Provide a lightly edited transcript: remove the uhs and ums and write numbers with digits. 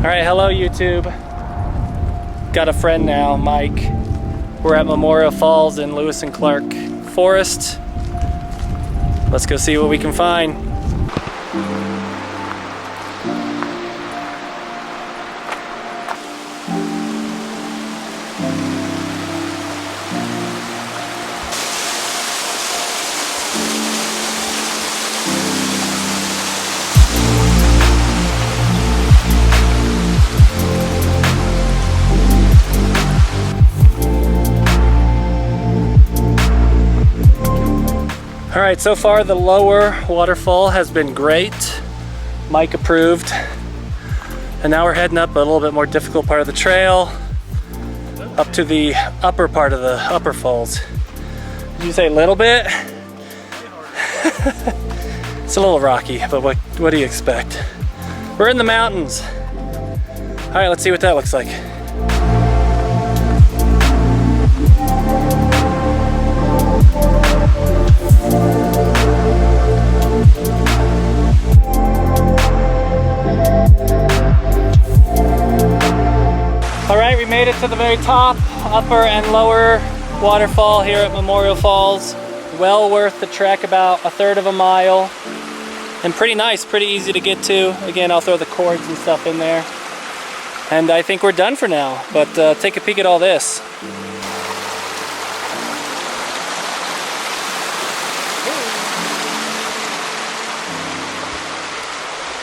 Alright, hello YouTube. Got a friend now, Mike. We're at Memorial Falls in Lewis and Clark Forest. Let's go see what we can find. Alright, so far the lower waterfall has been great. Mike approved. And now we're heading up a little bit more difficult part of the trail, up to the upper part of the upper falls. Did you say a little bit? It's a little rocky, but what do you expect? We're in the mountains. Alright, let's see what that looks like. Alright, we made it to the very top, upper and lower waterfall here at Memorial Falls. Well worth the trek, about a third of a mile. And pretty nice, pretty easy to get to. Again, I'll throw the cords and stuff in there. And I think we're done for now, but take a peek at all this.